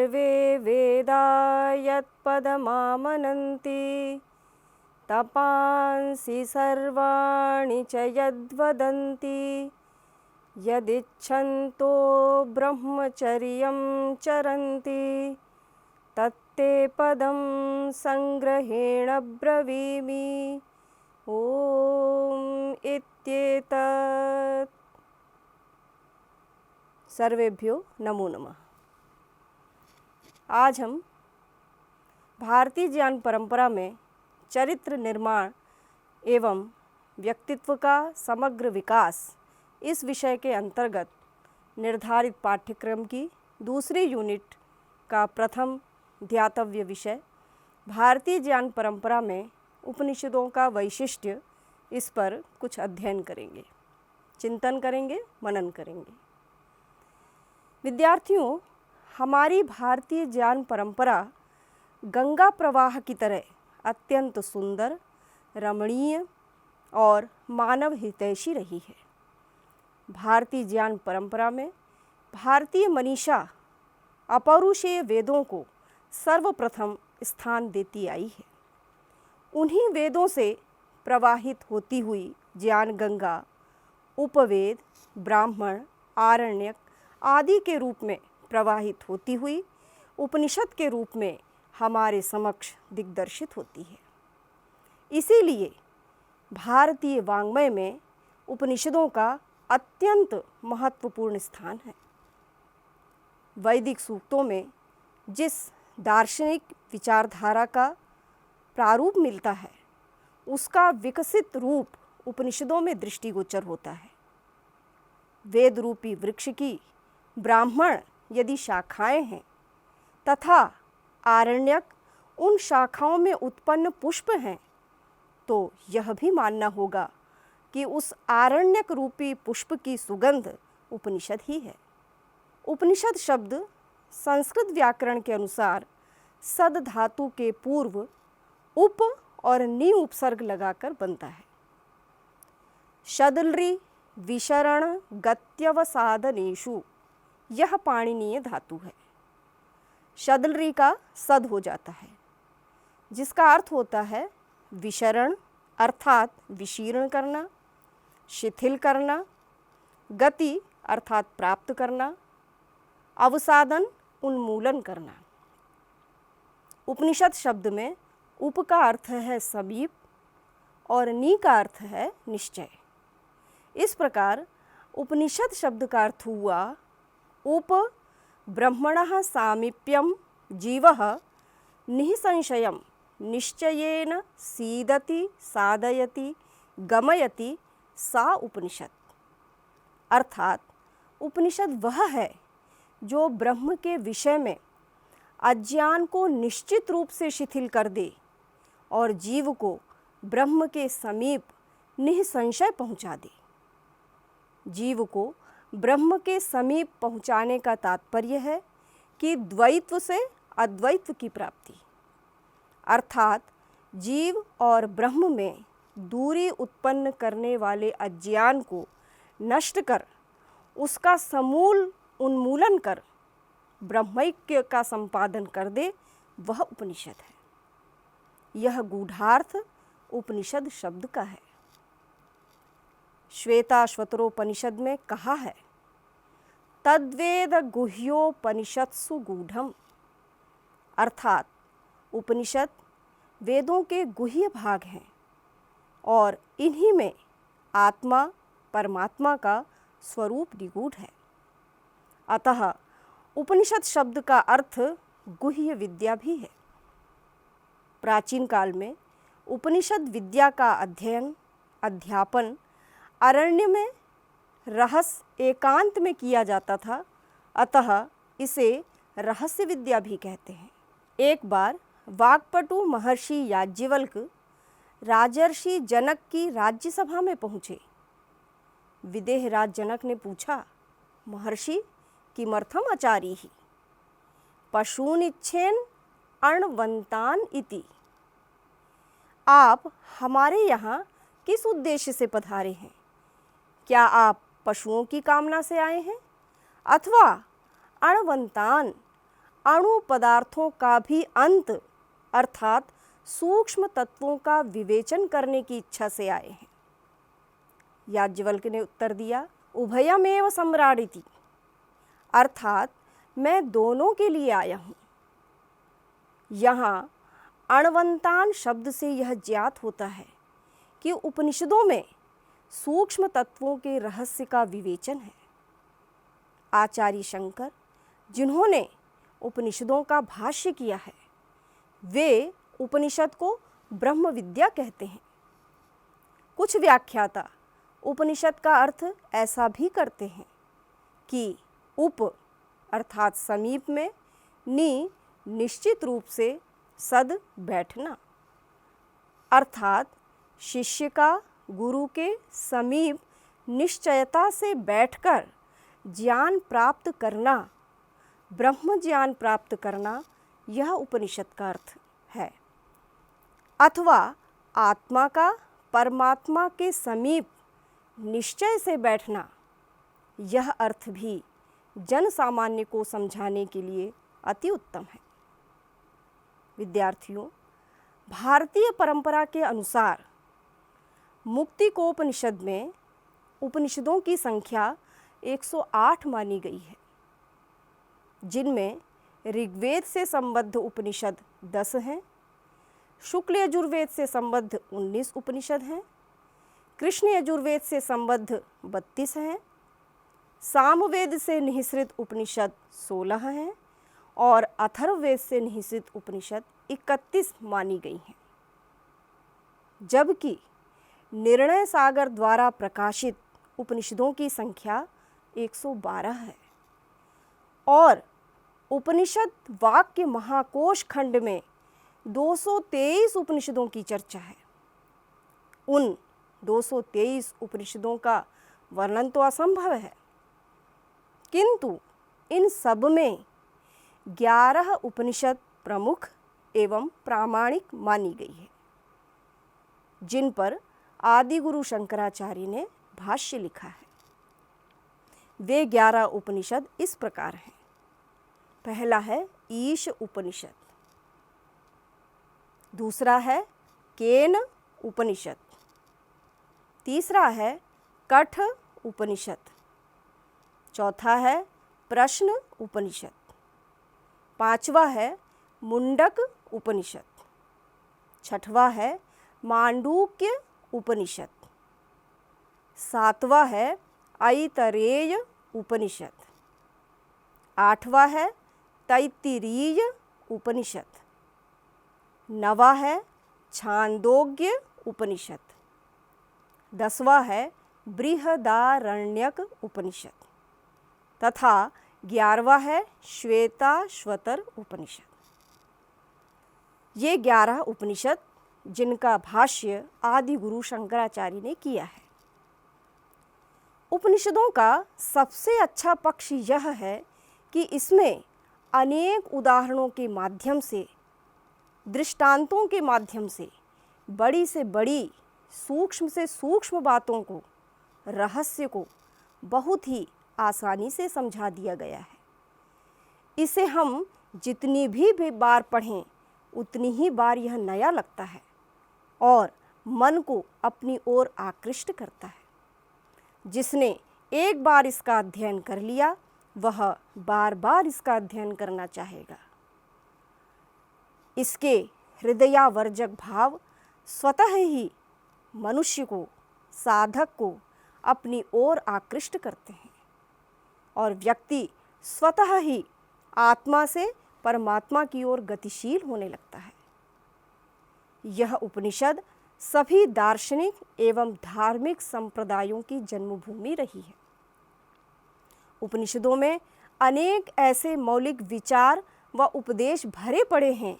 सर्वे वेदा यत्पदमामनन्ति तपांसि सर्वाणि च यद्वदन्ति यदिच्छन्तो ब्रह्मचर्यं चरन्ति तत्ते पदं संग्रहेण ब्रवीमि। ॐ इत्येतत्। सर्वेभ्यो नमो नमः। आज हम भारतीय ज्ञान परंपरा में चरित्र निर्माण एवं व्यक्तित्व का समग्र विकास इस विषय के अंतर्गत निर्धारित पाठ्यक्रम की दूसरी यूनिट का प्रथम ध्यातव्य विषय भारतीय ज्ञान परंपरा में उपनिषदों का वैशिष्ट्य, इस पर कुछ अध्ययन करेंगे, चिंतन करेंगे, मनन करेंगे। विद्यार्थियों, हमारी भारतीय ज्ञान परंपरा गंगा प्रवाह की तरह अत्यंत सुंदर, रमणीय और मानव हितैषी रही है। भारतीय ज्ञान परंपरा में भारतीय मनीषा अपौरुषेय वेदों को सर्वप्रथम स्थान देती आई है। उन्हीं वेदों से प्रवाहित होती हुई ज्ञान गंगा उपवेद, ब्राह्मण, आरण्यक आदि के रूप में प्रवाहित होती हुई उपनिषद के रूप में हमारे समक्ष दिग्दर्शित होती है। इसीलिए भारतीय वाङ्मय में उपनिषदों का अत्यंत महत्वपूर्ण स्थान है। वैदिक सूक्तों में जिस दार्शनिक विचारधारा का प्रारूप मिलता है, उसका विकसित रूप उपनिषदों में दृष्टिगोचर होता है। वेद रूपी वृक्ष की ब्राह्मण यदि शाखाएं हैं तथा आरण्यक उन शाखाओं में उत्पन्न पुष्प हैं, तो यह भी मानना होगा कि उस आरण्यक रूपी पुष्प की सुगंध उपनिषद ही है। उपनिषद शब्द संस्कृत व्याकरण के अनुसार सद धातु के पूर्व उप और नि उपसर्ग लगाकर बनता है। शदलृ विशरण गत्यवसादनेषु, यह पाणिनीय धातु है। शदलृ का सद हो जाता है, जिसका अर्थ होता है विशरण अर्थात विशीर्ण करना, शिथिल करना, गति अर्थात प्राप्त करना, अवसादन उन्मूलन करना। उपनिषद शब्द में उप का अर्थ है समीप और नि का अर्थ है निश्चय। इस प्रकार उपनिषद शब्द का अर्थ हुआ उप ब्रह्मणः सामीप्यम जीवः निःसंशयं निश्चयेन सीदति साधयति गमयति सा उपनिषद। अर्थात उपनिषद वह है जो ब्रह्म के विषय में अज्ञान को निश्चित रूप से शिथिल कर दे और जीव को ब्रह्म के समीप निःसंशय पहुंचा दे। जीव को ब्रह्म के समीप पहुंचाने का तात्पर्य है कि द्वैत्व से अद्वैत्व की प्राप्ति, अर्थात जीव और ब्रह्म में दूरी उत्पन्न करने वाले अज्ञान को नष्ट कर उसका समूल उन्मूलन कर ब्रह्मैक्य का संपादन कर दे, वह उपनिषद है। यह गूढ़ार्थ उपनिषद शब्द का है। श्वेताश्वतरोपनिषद में कहा है तद्वेद गुह्योपनिषत्सु गूढ़म, अर्थात उपनिषद वेदों के गुह्य भाग हैं और इन्हीं में आत्मा परमात्मा का स्वरूप निगूढ़ है। अतः उपनिषद शब्द का अर्थ गुह्य विद्या भी है। प्राचीन काल में उपनिषद विद्या का अध्ययन अध्यापन अरण्य में रहस्य एकांत में किया जाता था, अतः इसे रहस्य विद्या भी कहते हैं। एक बार वाक्पटु महर्षि याज्ञवल्क राजर्षि जनक की राज्यसभा में पहुँचे। विदेहराज जनक ने पूछा, महर्षि किमर्थम आचार्य ही पशूनिच्छेन अर्णवंतान इति। आप हमारे यहाँ किस उद्देश्य से पधारे हैं? क्या आप पशुओं की कामना से आए हैं अथवा अर्णवंतान अणु पदार्थों का भी अंत अर्थात सूक्ष्म तत्वों का विवेचन करने की इच्छा से आए हैं। याज्ञवल्क्य ने उत्तर दिया, उभयमेव सम्राडिति, अर्थात मैं दोनों के लिए आया हूँ। यहाँ अण्वन्तान शब्द से यह ज्ञात होता है कि उपनिषदों में सूक्ष्म तत्वों के रहस्य का विवेचन है। आचार्य शंकर, जिन्होंने उपनिषदों का भाष्य किया है, वे उपनिषद को ब्रह्म विद्या कहते हैं। कुछ व्याख्याता उपनिषद का अर्थ ऐसा भी करते हैं कि उप अर्थात समीप में, नि निश्चित रूप से, सद बैठना, अर्थात शिष्य का गुरु के समीप निश्चयता से बैठकर ज्ञान प्राप्त करना, ब्रह्म ज्ञान प्राप्त करना, यह उपनिषद का अर्थ है। अथवा आत्मा का परमात्मा के समीप निश्चय से बैठना, यह अर्थ भी जन सामान्य को समझाने के लिए अति उत्तम है। विद्यार्थियों, भारतीय परंपरा के अनुसार मुक्तिकोपनिषद में उपनिषदों की संख्या 108 मानी गई है, जिनमें ऋग्वेद से संबद्ध उपनिषद 10 हैं, शुक्ल यजुर्वेद से संबद्ध 19 उपनिषद हैं, कृष्ण यजुर्वेद से संबद्ध 32 हैं, सामवेद से निःसृत उपनिषद 16 हैं और अथर्ववेद से निःसृत उपनिषद 31 मानी गई हैं। जबकि निर्णय सागर द्वारा प्रकाशित उपनिषदों की संख्या 112 है और उपनिषद वाक्य महाकोश खंड में 223 उपनिषदों की चर्चा है। उन 223 उपनिषदों का वर्णन तो असंभव है, किंतु इन सब में 11 उपनिषद प्रमुख एवं प्रामाणिक मानी गई है, जिन पर आदिगुरु शंकराचार्य ने भाष्य लिखा है। वे 11 उपनिषद इस प्रकार हैं। पहला है ईश उपनिषद, दूसरा है केन उपनिषद, तीसरा है कठ उपनिषद, चौथा है प्रश्न उपनिषद, पांचवा है मुंडक उपनिषद, छठवा है मांडूक्य उपनिषद, सातवां है ऐतरेय उपनिषद, आठवां है तैत्तिरीय उपनिषद, नवा है छांदोग्य उपनिषद, 10वां है बृहदारण्यक उपनिषद तथा 11वां है श्वेताश्वतर उपनिषद। ये 11 उपनिषद जिनका भाष्य आदि गुरु शंकराचार्य ने किया है। उपनिषदों का सबसे अच्छा पक्ष यह है कि इसमें अनेक उदाहरणों के माध्यम से, दृष्टांतों के माध्यम से बड़ी सूक्ष्म से सूक्ष्म बातों को, रहस्य को बहुत ही आसानी से समझा दिया गया है। इसे हम जितनी भी बार पढ़ें उतनी ही बार यह नया लगता है और मन को अपनी ओर आकृष्ट करता है। जिसने एक बार इसका अध्ययन कर लिया वह बार बार इसका अध्ययन करना चाहेगा। इसके हृदयावर्जक भाव स्वतः ही मनुष्य को, साधक को अपनी ओर आकृष्ट करते हैं और व्यक्ति स्वतः ही आत्मा से परमात्मा की ओर गतिशील होने लगता है। यह उपनिषद सभी दार्शनिक एवं धार्मिक संप्रदायों की जन्मभूमि रही है। उपनिषदों में अनेक ऐसे मौलिक विचार व उपदेश भरे पड़े हैं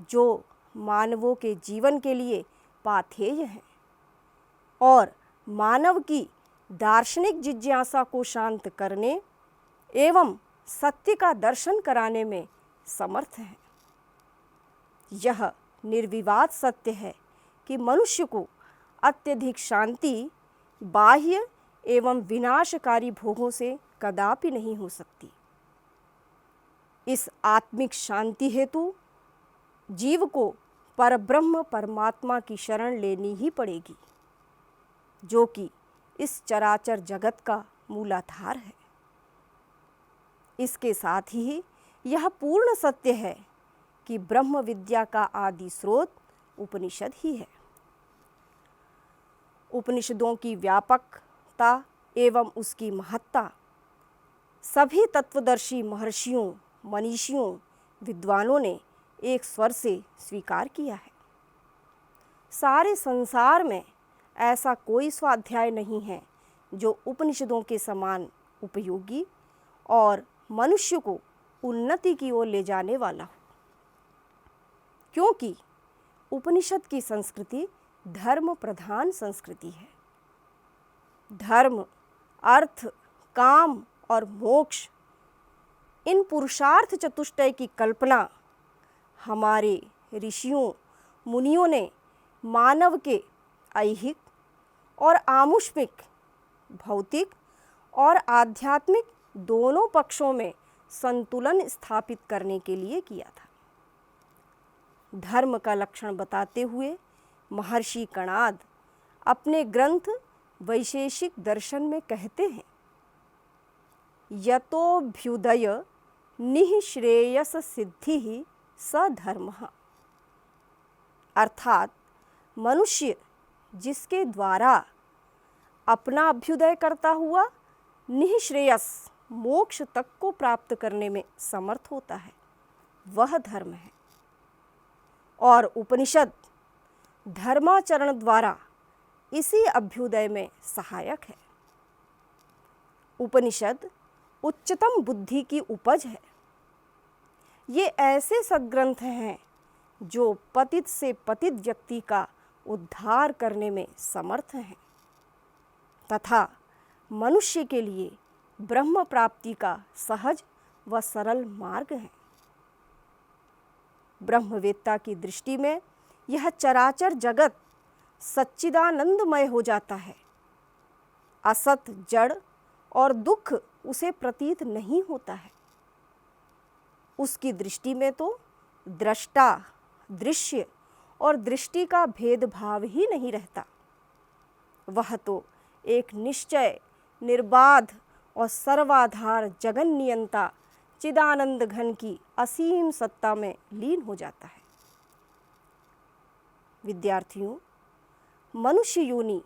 जो मानवों के जीवन के लिए पाथेय हैं और मानव की दार्शनिक जिज्ञासा को शांत करने एवं सत्य का दर्शन कराने में समर्थ हैं। यह निर्विवाद सत्य है कि मनुष्य को अत्यधिक शांति बाह्य एवं विनाशकारी भोगों से कदापि नहीं हो सकती। इस आत्मिक शांति हेतु जीव को परब्रह्म परमात्मा की शरण लेनी ही पड़ेगी, जो कि इस चराचर जगत का मूलाधार है। इसके साथ ही यह पूर्ण सत्य है कि ब्रह्म विद्या का आदि स्रोत उपनिषद ही है। उपनिषदों की व्यापकता एवं उसकी महत्ता सभी तत्वदर्शी महर्षियों, मनीषियों, विद्वानों ने एक स्वर से स्वीकार किया है। सारे संसार में ऐसा कोई स्वाध्याय नहीं है जो उपनिषदों के समान उपयोगी और मनुष्य को उन्नति की ओर ले जाने वाला हो, क्योंकि उपनिषद की संस्कृति धर्म प्रधान संस्कृति है। धर्म, अर्थ, काम और मोक्ष, इन पुरुषार्थ चतुष्टय की कल्पना हमारे ऋषियों मुनियों ने मानव के ऐहिक और आमुष्मिक, भौतिक और आध्यात्मिक दोनों पक्षों में संतुलन स्थापित करने के लिए किया था। धर्म का लक्षण बताते हुए महर्षि कणाद अपने ग्रंथ वैशेषिक दर्शन में कहते हैं, यतोभ्युदय निःश्रेयस सिद्धि स धर्मः। अर्थात मनुष्य जिसके द्वारा अपना अभ्युदय करता हुआ निःश्रेयस मोक्ष तक को प्राप्त करने में समर्थ होता है, वह धर्म है। और उपनिषद धर्माचरण द्वारा इसी अभ्युदय में सहायक है। उपनिषद उच्चतम बुद्धि की उपज है। ये ऐसे सद्ग्रंथ हैं जो पतित से पतित व्यक्ति का उद्धार करने में समर्थ हैं तथा मनुष्य के लिए ब्रह्म प्राप्ति का सहज व सरल मार्ग है। ब्रह्मवेत्ता की दृष्टि में यह चराचर जगत सच्चिदानंदमय हो जाता है। असत, जड़ और दुख उसे प्रतीत नहीं होता है। उसकी दृष्टि में तो दृष्टा, दृश्य और दृष्टि का भेदभाव ही नहीं रहता। वह तो एक निश्चय, निर्बाध और सर्वाधार जगन नियंता चिदानंद घन की असीम सत्ता में लीन हो जाता है। विद्यार्थियों, मनुष्य योनि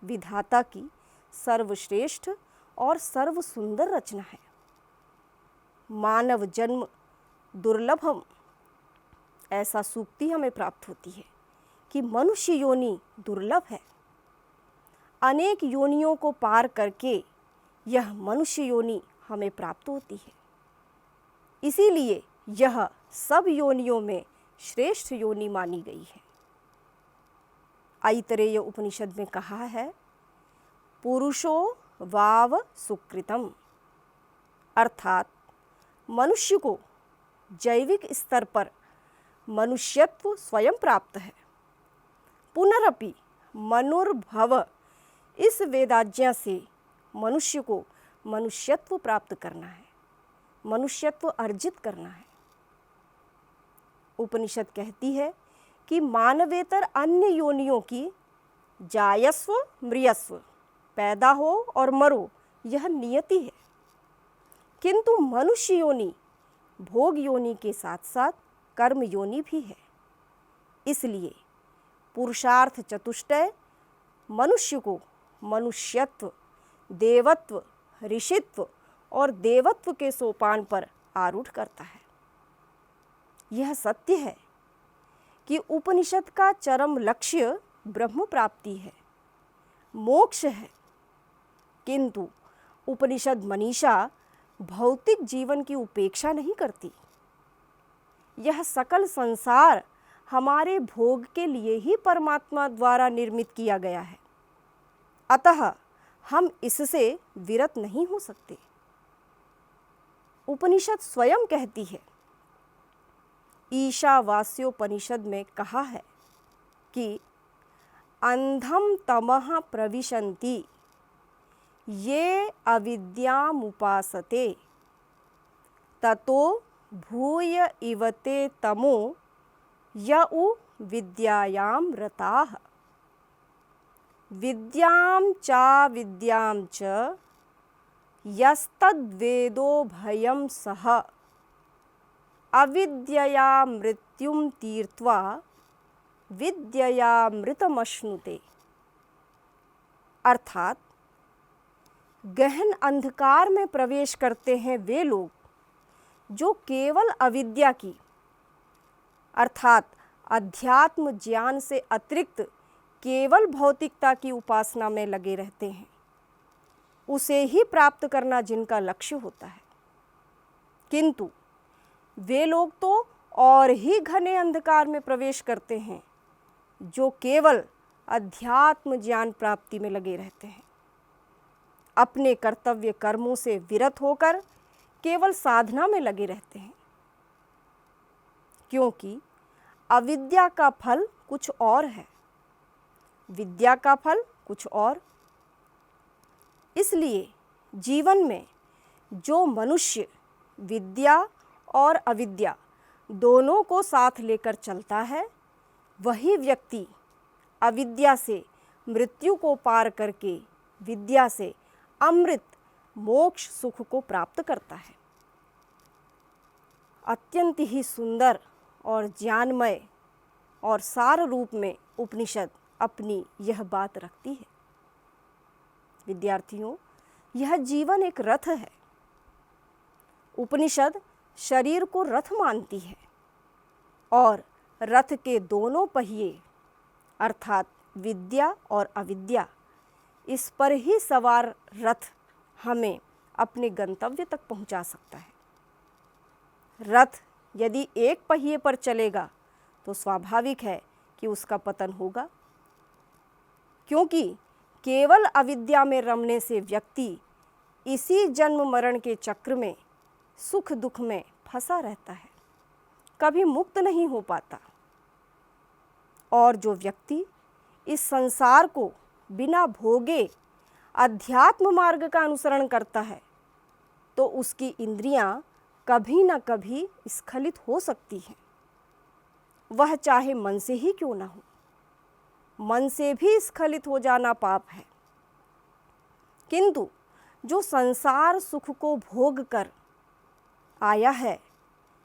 विधाता की सर्वश्रेष्ठ और सर्व सुंदर रचना है। मानव जन्म दुर्लभम, ऐसा सूक्ति हमें प्राप्त होती है कि मनुष्य योनि दुर्लभ है। अनेक योनियों को पार करके यह मनुष्य योनि हमें प्राप्त होती है। इसीलिए यह सब योनियों में श्रेष्ठ योनि मानी गई है। ऐतरेय उपनिषद में कहा है, पुरुषो वाव सुकृतम, अर्थात मनुष्य को जैविक स्तर पर मनुष्यत्व स्वयं प्राप्त है। पुनरपि मनुर्भव, इस वेदाज्ञा से मनुष्य को मनुष्यत्व प्राप्त करना है, मनुष्यत्व अर्जित करना है। उपनिषद कहती है कि मानवेतर अन्य योनियों की जायस्व म्रियस्व, पैदा हो और मरो, यह नियति है, किंतु मनुष्य योनि भोग योनि के साथ साथ कर्म योनि भी है। इसलिए पुरुषार्थ चतुष्टय मनुष्य को मनुष्यत्व, देवत्व, ऋषित्व और देवत्व के सोपान पर आरूढ़ करता है। यह सत्य है कि उपनिषद का चरम लक्ष्य ब्रह्म प्राप्ति है, मोक्ष है, किंतु उपनिषद मनीषा भौतिक जीवन की उपेक्षा नहीं करती। यह सकल संसार हमारे भोग के लिए ही परमात्मा द्वारा निर्मित किया गया है, अतः हम इससे विरत नहीं हो सकते। उपनिषद स्वयं कहती है, ईशावास्योपनिषद में कहा है कि अंधम तमः प्रविशन्ति ये अविद्यामुपासते ततो भूय इवते तमो यउ विद्यायां रताः। विद्यां चा विद्यां च यस्तद्वेदो भयं सः अविद्यया मृत्युं तीर्त्वा विद्ययामृतमश्नुते। अर्थात गहन अंधकार में प्रवेश करते हैं वे लोग जो केवल अविद्या की अर्थात अध्यात्म ज्ञान से अतिरिक्त केवल भौतिकता की उपासना में लगे रहते हैं। उसे ही प्राप्त करना जिनका लक्ष्य होता है, किंतु वे लोग तो और ही घने अंधकार में प्रवेश करते हैं जो केवल अध्यात्म ज्ञान प्राप्ति में लगे रहते हैं। अपने कर्तव्य कर्मों से विरत होकर केवल साधना में लगे रहते हैं, क्योंकि अविद्या का फल कुछ और है, विद्या का फल कुछ और। इसलिए जीवन में जो मनुष्य विद्या और अविद्या दोनों को साथ लेकर चलता है, वही व्यक्ति अविद्या से मृत्यु को पार करके विद्या से अमृत मोक्ष सुख को प्राप्त करता है। अत्यंत ही सुंदर और ज्ञानमय और सार रूप में उपनिषद अपनी यह बात रखती है। विद्यार्थियों, यह जीवन एक रथ है। उपनिषद शरीर को रथ मानती है और रथ के दोनों पहिए अर्थात विद्या और अविद्या, इस पर ही सवार रथ हमें अपने गंतव्य तक पहुंचा सकता है। रथ यदि एक पहिए पर चलेगा तो स्वाभाविक है कि उसका पतन होगा, क्योंकि केवल अविद्या में रमने से व्यक्ति इसी जन्म मरण के चक्र में सुख दुख में फंसा रहता है, कभी मुक्त नहीं हो पाता। और जो व्यक्ति इस संसार को बिना भोगे अध्यात्म मार्ग का अनुसरण करता है, तो उसकी इंद्रियां कभी न कभी स्खलित हो सकती हैं। वह चाहे मन से ही क्यों ना हो, मन से भी स्खलित हो जाना पाप है। किंतु जो संसार सुख को भोग कर आया है,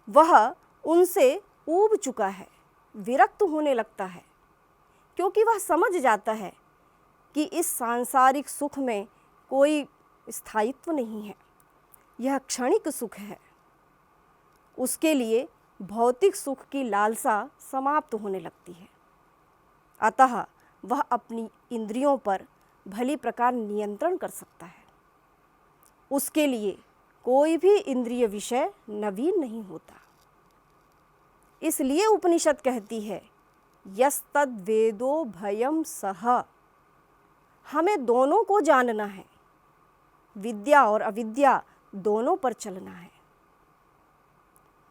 वह उनसे ऊब चुका है, विरक्त होने लगता है, क्योंकि वह समझ जाता है कि इस सांसारिक सुख में कोई स्थायित्व नहीं है, यह क्षणिक सुख है। उसके लिए भौतिक सुख की लालसा समाप्त होने लगती है। अतः वह अपनी इंद्रियों पर भली प्रकार नियंत्रण कर सकता है। उसके लिए कोई भी इंद्रिय विषय नवीन नहीं होता। इसलिए उपनिषद कहती है यस्तद् वेदो भयं सः। हमें दोनों को जानना है, विद्या और अविद्या दोनों पर चलना है।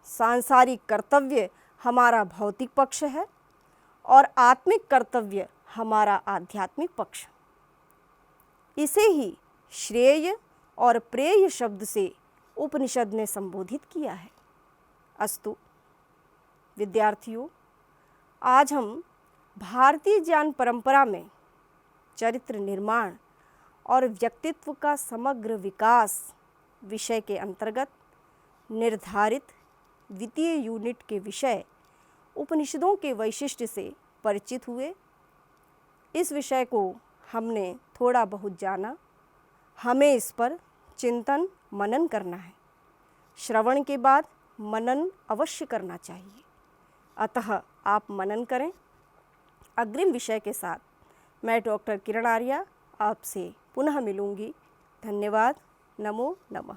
सांसारिक कर्तव्य हमारा भौतिक पक्ष है और आत्मिक कर्तव्य हमारा आध्यात्मिक पक्ष। इसे ही श्रेय और प्रेय शब्द से उपनिषद ने संबोधित किया है। अस्तु विद्यार्थियों, आज हम भारतीय ज्ञान परंपरा में चरित्र निर्माण और व्यक्तित्व का समग्र विकास विषय के अंतर्गत निर्धारित द्वितीय यूनिट के विषय उपनिषदों के वैशिष्ट्य से परिचित हुए। इस विषय को हमने थोड़ा बहुत जाना, हमें इस पर चिंतन मनन करना है। श्रवण के बाद मनन अवश्य करना चाहिए, अतः आप मनन करें। अग्रिम विषय के साथ मैं डॉक्टर किरण आर्या आपसे पुनः मिलूंगी। धन्यवाद। नमो नमः।